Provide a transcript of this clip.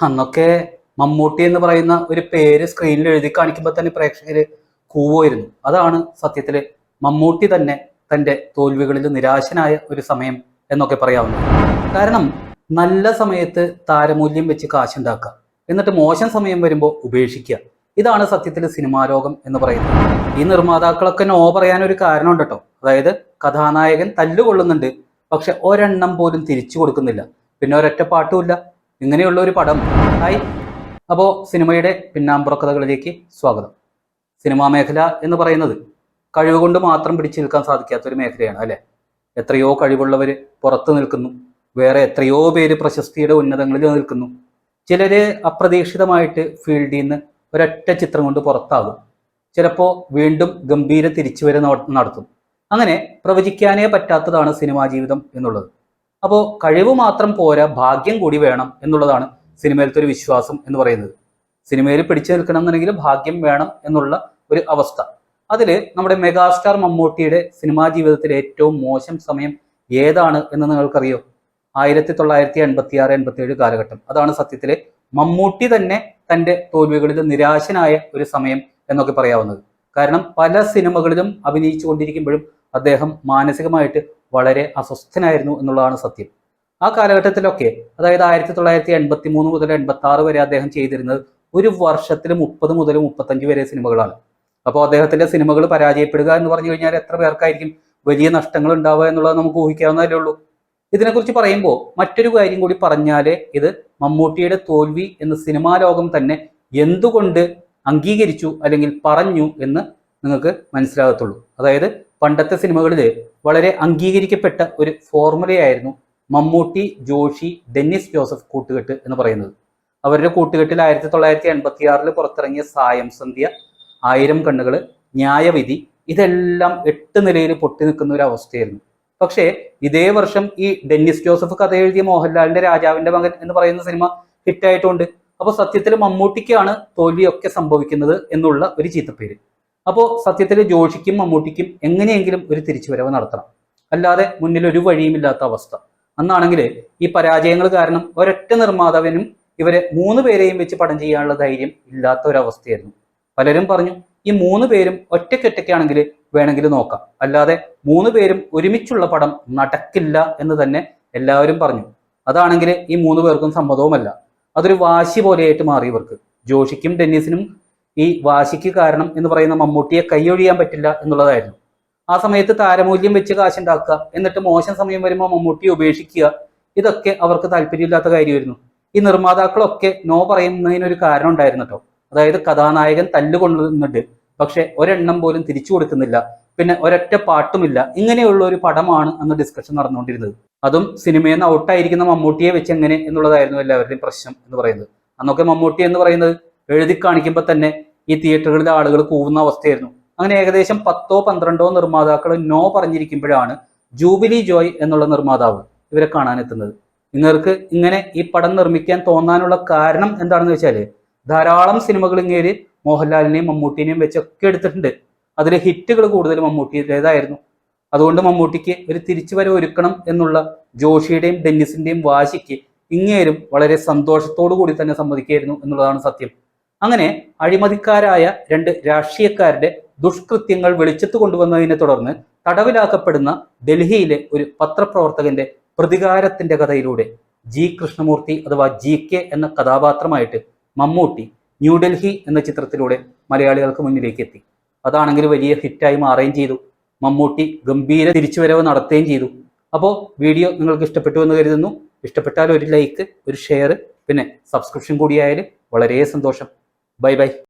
അന്നൊക്കെ മമ്മൂട്ടി എന്ന് പറയുന്ന ഒരു പേര് സ്ക്രീനിൽ എഴുതി കാണിക്കുമ്പോൾ തന്നെ പ്രേക്ഷകര് കൂവുമായിരുന്നു. അതാണ് സത്യത്തില് മമ്മൂട്ടി തന്നെ തന്റെ തോൽവികളിൽ നിരാശനായ ഒരു സമയം എന്നൊക്കെ പറയാവുന്നത്. കാരണം നല്ല സമയത്ത് താരമൂല്യം വെച്ച് കാശുണ്ടാക്കുക, എന്നിട്ട് മോശം സമയം വരുമ്പോൾ ഉപേക്ഷിക്കുക. ഇതാണ് സത്യത്തിൽ സിനിമാ ലോകം എന്ന് പറയുന്നത്. ഈ നിർമ്മാതാക്കളൊക്കെ നോ പറയാൻ ഒരു കാരണമുണ്ട് കേട്ടോ. അതായത് കഥാനായകൻ തല്ലുകൊള്ളുന്നുണ്ട്, പക്ഷെ ഒരെണ്ണം പോലും തിരിച്ചു കൊടുക്കുന്നില്ല, പിന്നെ ഒരൊറ്റ പാട്ടുമില്ല. ഇങ്ങനെയുള്ള ഒരു പടം. ഹായ്, അപ്പോൾ സിനിമയുടെ പിന്നാമ്പുറ കഥകളിലേക്ക് സ്വാഗതം. സിനിമാ മേഖല എന്ന് പറയുന്നത് കഴിവ് കൊണ്ട് മാത്രം പിടിച്ചു നിൽക്കാൻ സാധിക്കാത്ത ഒരു മേഖലയാണ് അല്ലെ. എത്രയോ കഴിവുള്ളവർ പുറത്തു നിൽക്കുന്നു, വേറെ എത്രയോ പേര് പ്രശസ്തിയുടെ ഉന്നതങ്ങളിൽ നിൽക്കുന്നു. ചിലര് അപ്രതീക്ഷിതമായിട്ട് ഫീൽഡിൽ നിന്ന് ഒരൊറ്റ ചിത്രം കൊണ്ട് പുറത്താകും, ചിലപ്പോൾ വീണ്ടും ഗംഭീര തിരിച്ചുവരെ നടത്തും. അങ്ങനെ പ്രവചിക്കാനേ പറ്റാത്തതാണ് സിനിമാ ജീവിതം എന്നുള്ളത്. അപ്പോൾ കഴിവ് മാത്രം പോരാ, ഭാഗ്യം കൂടി വേണം എന്നുള്ളതാണ് സിനിമയിലത്തെ ഒരു വിശ്വാസം എന്ന് പറയുന്നത്. സിനിമയിൽ പിടിച്ചു നിൽക്കണം എന്നുണ്ടെങ്കിൽ ഭാഗ്യം വേണം എന്നുള്ള ഒരു അവസ്ഥ. അതിൽ നമ്മുടെ മെഗാസ്റ്റാർ മമ്മൂട്ടിയുടെ സിനിമാ ജീവിതത്തിലെ ഏറ്റവും മോശം സമയം ഏതാണ് എന്ന് നിങ്ങൾക്കറിയോ? 1986-87 കാലഘട്ടം. അതാണ് സത്യത്തിലെ മമ്മൂട്ടി തന്നെ തൻ്റെ തോൽവികളിൽ നിരാശനായ ഒരു സമയം എന്നൊക്കെ പറയാവുന്നത്. കാരണം പല സിനിമകളിലും അഭിനയിച്ചു കൊണ്ടിരിക്കുമ്പോഴും അദ്ദേഹം മാനസികമായിട്ട് വളരെ അസ്വസ്ഥനായിരുന്നു എന്നുള്ളതാണ് സത്യം. ആ കാലഘട്ടത്തിലൊക്കെ, അതായത് 1983 മുതൽ 86 വരെ അദ്ദേഹം ചെയ്തിരുന്നത് ഒരു വർഷത്തിൽ 30 മുതൽ 35 വരെ സിനിമകളാണ്. അപ്പോൾ അദ്ദേഹത്തിന്റെ സിനിമകൾ പരാജയപ്പെടുക എന്ന് പറഞ്ഞു കഴിഞ്ഞാൽ എത്ര പേർക്കായിരിക്കും വലിയ നഷ്ടങ്ങൾ ഉണ്ടാവുക എന്നുള്ളത് നമുക്ക് ഊഹിക്കാവുന്നതല്ലേ ഉള്ളൂ. ഇതിനെക്കുറിച്ച് പറയുമ്പോൾ മറ്റൊരു കാര്യം കൂടി പറഞ്ഞാലേ ഇത് മമ്മൂട്ടിയുടെ തോൽവി എന്ന് സിനിമാ ലോകം തന്നെ എന്തുകൊണ്ട് അംഗീകരിച്ചു അല്ലെങ്കിൽ പറഞ്ഞു എന്ന് നിങ്ങൾക്ക് മനസ്സിലാകത്തുള്ളൂ. അതായത് പണ്ടത്തെ സിനിമകളിൽ വളരെ അംഗീകരിക്കപ്പെട്ട ഒരു ഫോർമുലയായിരുന്നു മമ്മൂട്ടി, ജോഷി, ഡെന്നിസ് ജോസഫ് കൂട്ടുകെട്ട് എന്ന് പറയുന്നത്. അവരുടെ കൂട്ടുകെട്ടിൽ 1986 പുറത്തിറങ്ങിയ സായം സന്ധ്യ, 1000 കണ്ണുകൾ, ന്യായവിധി, ഇതെല്ലാം 8 നിലയിൽ പൊട്ടി നിൽക്കുന്ന ഒരു അവസ്ഥയായിരുന്നു. പക്ഷേ ഇതേ വർഷം ഈ ഡെന്നിസ് ജോസഫ് കഥ എഴുതിയ മോഹൻലാലിന്റെ രാജാവിന്റെ മകൻ എന്ന് പറയുന്ന സിനിമ ഹിറ്റായിട്ടുണ്ട്. അപ്പോൾ സത്യത്തിൽ മമ്മൂട്ടിക്കാണ് തോൽവിയൊക്കെ സംഭവിക്കുന്നത് എന്നുള്ള ഒരു ചീത്തപ്പേര്. അപ്പോൾ സത്യത്തിൽ ജോഷിക്കും മമ്മൂട്ടിക്കും എങ്ങനെയെങ്കിലും ഒരു തിരിച്ചുവരവ് നടത്തണം, അല്ലാതെ മുന്നിൽ ഒരു വഴിയുമില്ലാത്ത അവസ്ഥ. അന്നാണെങ്കിൽ ഈ പരാജയങ്ങൾ കാരണം ഒരൊറ്റ നിർമ്മാതാവിനും ഇവരെ 3 പേരെയും വെച്ച് പടം ചെയ്യാനുള്ള ധൈര്യം ഇല്ലാത്ത ഒരവസ്ഥയായിരുന്നു. പലരും പറഞ്ഞു ഈ 3 പേരും ഒറ്റയ്ക്കൊറ്റയ്ക്കാണെങ്കിൽ വേണമെങ്കിൽ നോക്കാം, അല്ലാതെ 3 പേരും ഒരുമിച്ചുള്ള പടം നടക്കില്ല എന്ന് തന്നെ എല്ലാവരും പറഞ്ഞു. അതാണെങ്കിൽ ഈ 3 പേർക്കും സമ്മതവുമല്ല. അതൊരു വാശി പോലെയായിട്ട് മാറി ഇവർക്ക്. ജോഷിക്കും ഡെന്നീസിനും ഈ വാശിക്ക് കാരണം എന്ന് പറയുന്ന മമ്മൂട്ടിയെ കൈയൊഴിയാൻ പറ്റില്ല എന്നുള്ളതായിരുന്നു. ആ സമയത്ത് താരമൂല്യം വെച്ച് കാശുണ്ടാക്കുക, എന്നിട്ട് മോശം സമയം വരുമ്പോൾ മമ്മൂട്ടിയെ ഉപേക്ഷിക്കുക, ഇതൊക്കെ അവർക്ക് താല്പര്യമില്ലാത്ത കാര്യമായിരുന്നു. ഈ നിർമ്മാതാക്കളൊക്കെ നോ പറയുന്നതിനൊരു കാരണം ഉണ്ടായിരുന്നു കേട്ടോ. അതായത് കഥാനായകൻ തല്ലുകൊള്ളുന്നുണ്ട്, പക്ഷെ ഒരെണ്ണം പോലും തിരിച്ചു കൊടുക്കുന്നില്ല, പിന്നെ ഒരൊറ്റ പാട്ടുമില്ല. ഇങ്ങനെയുള്ള ഒരു പടമാണ് അന്ന് ഡിസ്കഷൻ നടന്നുകൊണ്ടിരുന്നത്. അതും സിനിമയിൽ നിന്ന് ഔട്ടായിരിക്കുന്ന മമ്മൂട്ടിയെ വെച്ച് എങ്ങനെ എന്നുള്ളതായിരുന്നു എല്ലാവരുടെയും പ്രശ്നം എന്ന് പറയുന്നത്. അന്നൊക്കെ മമ്മൂട്ടി എന്ന് പറയുന്നത് എഴുതി കാണിക്കുമ്പോൾ തന്നെ ഈ തിയേറ്ററുകളിലെ ആളുകൾ കൂവുന്ന അവസ്ഥയായിരുന്നു. അങ്ങനെ ഏകദേശം 10-12 നിർമ്മാതാക്കൾ നോ പറഞ്ഞിരിക്കുമ്പോഴാണ് ജൂബിലി ജോയ് എന്നുള്ള നിർമ്മാതാവ് ഇവരെ കാണാനെത്തുന്നത്. നിങ്ങൾക്ക് ഇങ്ങനെ ഈ പടം നിർമ്മിക്കാൻ തോന്നാനുള്ള കാരണം എന്താണെന്ന് വെച്ചാൽ, ധാരാളം സിനിമകൾ ഇങ്ങേര് മോഹൻലാലിനെയും മമ്മൂട്ടിനെയും വെച്ചൊക്കെ എടുത്തിട്ടുണ്ട്. അതിൽ ഹിറ്റുകൾ കൂടുതൽ മമ്മൂട്ടിയുടേതായിരുന്നു. അതുകൊണ്ട് മമ്മൂട്ടിക്ക് ഒരു തിരിച്ചുവരവ് ഒരുക്കണം എന്നുള്ള ജോഷിയുടെയും ഡെന്നിസിന്റെയും വാശിക്ക് ഇങ്ങേരും വളരെ സന്തോഷത്തോടു കൂടി തന്നെ സമ്മതിക്കായിരുന്നു എന്നുള്ളതാണ് സത്യം. അങ്ങനെ അഴിമതിക്കാരായ 2 രാഷ്ട്രീയക്കാരുടെ ദുഷ്കൃത്യങ്ങൾ വെളിച്ചത്ത് കൊണ്ടുവന്നതിനെ തുടർന്ന് തടവിലാക്കപ്പെടുന്ന ഡൽഹിയിലെ ഒരു പത്രപ്രവർത്തകന്റെ പ്രതികാരത്തിന്റെ കഥയിലൂടെ ജി കൃഷ്ണമൂർത്തി അഥവാ GK എന്ന കഥാപാത്രമായിട്ട് മമ്മൂട്ടി ന്യൂഡൽഹി എന്ന ചിത്രത്തിലൂടെ മലയാളികൾക്ക് മുന്നിലേക്ക് എത്തി. അതാണെങ്കിൽ വലിയ ഹിറ്റായി മാറുകയും ചെയ്തു. മമ്മൂട്ടി ഗംഭീര തിരിച്ചുവരവ് നടത്തുകയും ചെയ്തു. അപ്പോൾ വീഡിയോ നിങ്ങൾക്ക് ഇഷ്ടപ്പെട്ടു എന്ന് കരുതുന്നു. ഇഷ്ടപ്പെട്ടാൽ ഒരു ലൈക്ക്, ഒരു ഷെയർ, പിന്നെ സബ്സ്ക്രിപ്ഷൻ കൂടിയായാൽ വളരെ സന്തോഷം. Bye bye.